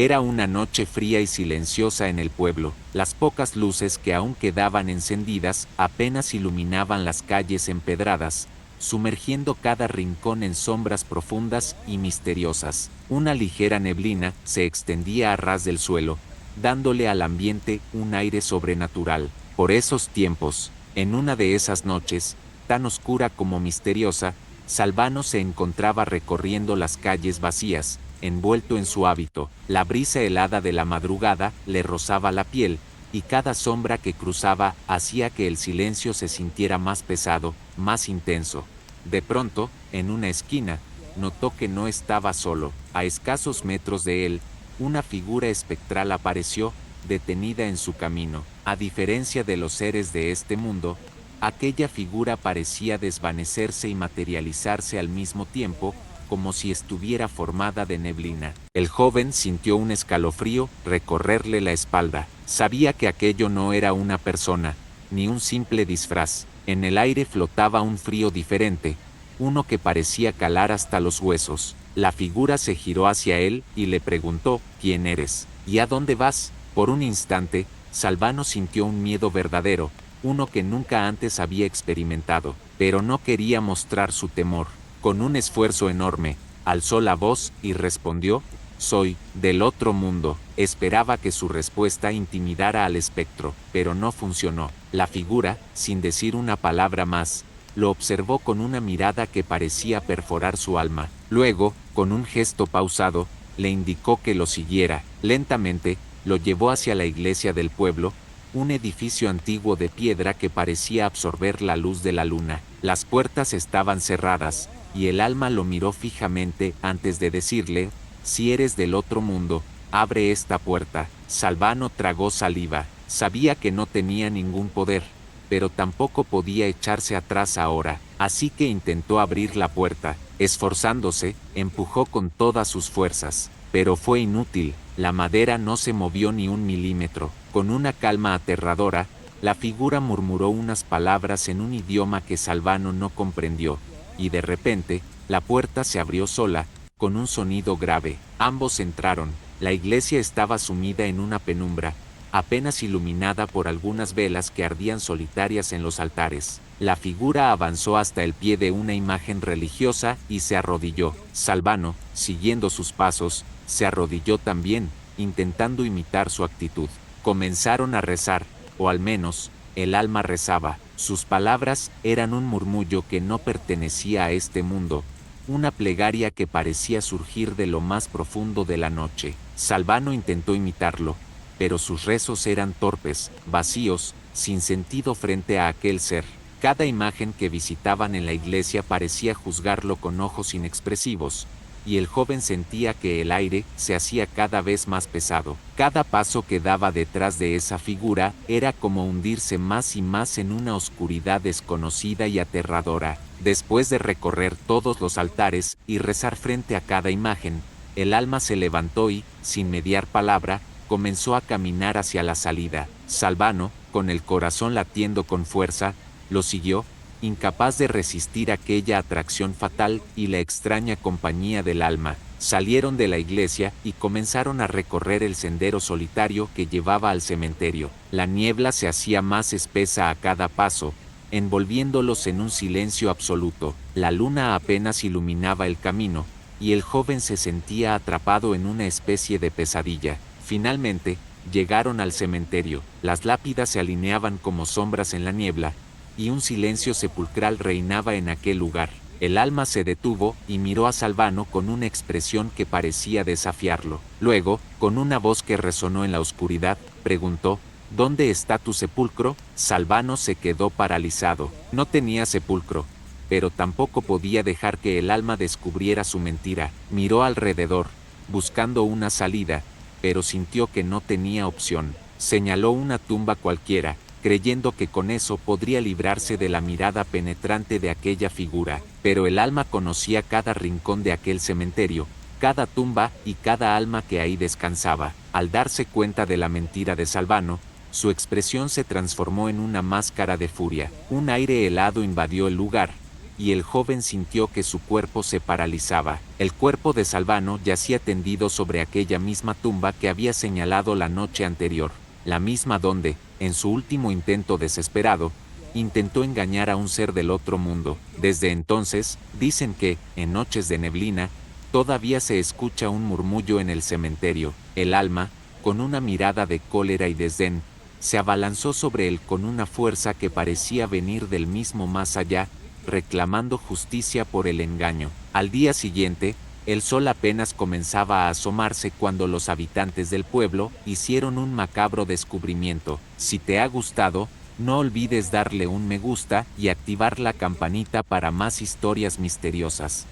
Era una noche fría y silenciosa en el pueblo. Las pocas luces que aún quedaban encendidas apenas iluminaban las calles empedradas, sumergiendo cada rincón en sombras profundas y misteriosas. Una ligera neblina se extendía a ras del suelo, dándole al ambiente un aire sobrenatural. Por esos tiempos, en una de esas noches, tan oscura como misteriosa, Salvano se encontraba recorriendo las calles vacías, envuelto en su hábito. La brisa helada de la madrugada le rozaba la piel, y cada sombra que cruzaba hacía que el silencio se sintiera más pesado, más intenso. De pronto, en una esquina, notó que no estaba solo. A escasos metros de él, una figura espectral apareció, detenida en su camino. A diferencia de los seres de este mundo, aquella figura parecía desvanecerse y materializarse al mismo tiempo, como si estuviera formada de neblina. El joven sintió un escalofrío recorrerle la espalda. Sabía que aquello no era una persona, ni un simple disfraz. En el aire flotaba un frío diferente, uno que parecía calar hasta los huesos. La figura se giró hacia él y le preguntó: ¿Quién eres? ¿Y a dónde vas? Por un instante, Salvano sintió un miedo verdadero, uno que nunca antes había experimentado, pero no quería mostrar su temor. Con un esfuerzo enorme, alzó la voz y respondió: soy del otro mundo. Esperaba que su respuesta intimidara al espectro, pero no funcionó. La figura, sin decir una palabra más, lo observó con una mirada que parecía perforar su alma. Luego, con un gesto pausado, le indicó que lo siguiera. Lentamente, lo llevó hacia la iglesia del pueblo, un edificio antiguo de piedra que parecía absorber la luz de la luna. Las puertas estaban cerradas, y el alma lo miró fijamente antes de decirle: si eres del otro mundo, abre esta puerta. Salvano tragó saliva. Sabía que no tenía ningún poder, pero tampoco podía echarse atrás ahora, así que intentó abrir la puerta. Esforzándose, empujó con todas sus fuerzas, pero fue inútil. La madera no se movió ni un milímetro. Con una calma aterradora, la figura murmuró unas palabras en un idioma que Salvano no comprendió, y de repente, la puerta se abrió sola, con un sonido grave. Ambos entraron. La iglesia estaba sumida en una penumbra, apenas iluminada por algunas velas que ardían solitarias en los altares. La figura avanzó hasta el pie de una imagen religiosa y se arrodilló. Salvano, siguiendo sus pasos, se arrodilló también, intentando imitar su actitud. Comenzaron a rezar, o al menos, el alma rezaba. Sus palabras eran un murmullo que no pertenecía a este mundo, una plegaria que parecía surgir de lo más profundo de la noche. Salvano intentó imitarlo, pero sus rezos eran torpes, vacíos, sin sentido frente a aquel ser. Cada imagen que visitaban en la iglesia parecía juzgarlo con ojos inexpresivos, y el joven sentía que el aire se hacía cada vez más pesado. Cada paso que daba detrás de esa figura era como hundirse más y más en una oscuridad desconocida y aterradora. Después de recorrer todos los altares y rezar frente a cada imagen, el alma se levantó y, sin mediar palabra, comenzó a caminar hacia la salida. Salvano, con el corazón latiendo con fuerza, lo siguió, incapaz de resistir aquella atracción fatal y la extraña compañía del alma. Salieron de la iglesia y comenzaron a recorrer el sendero solitario que llevaba al cementerio. La niebla se hacía más espesa a cada paso, envolviéndolos en un silencio absoluto. La luna apenas iluminaba el camino, y el joven se sentía atrapado en una especie de pesadilla. Finalmente, llegaron al cementerio. Las lápidas se alineaban como sombras en la niebla, y un silencio sepulcral reinaba en aquel lugar. El alma se detuvo y miró a Salvano con una expresión que parecía desafiarlo. Luego, con una voz que resonó en la oscuridad, preguntó: ¿dónde está tu sepulcro? Salvano se quedó paralizado. No tenía sepulcro, pero tampoco podía dejar que el alma descubriera su mentira. Miró alrededor, buscando una salida, pero sintió que no tenía opción. Señaló una tumba cualquiera, creyendo que con eso podría librarse de la mirada penetrante de aquella figura, pero el alma conocía cada rincón de aquel cementerio, cada tumba y cada alma que ahí descansaba. Al darse cuenta de la mentira de Salvano, su expresión se transformó en una máscara de furia. Un aire helado invadió el lugar, y el joven sintió que su cuerpo se paralizaba. El cuerpo de Salvano yacía tendido sobre aquella misma tumba que había señalado la noche anterior, la misma donde, en su último intento desesperado, intentó engañar a un ser del otro mundo. Desde entonces, dicen que, en noches de neblina, todavía se escucha un murmullo en el cementerio. El alma, con una mirada de cólera y desdén, se abalanzó sobre él con una fuerza que parecía venir del mismo más allá, reclamando justicia por el engaño. Al día siguiente, el sol apenas comenzaba a asomarse cuando los habitantes del pueblo hicieron un macabro descubrimiento. Si te ha gustado, no olvides darle un me gusta y activar la campanita para más historias misteriosas.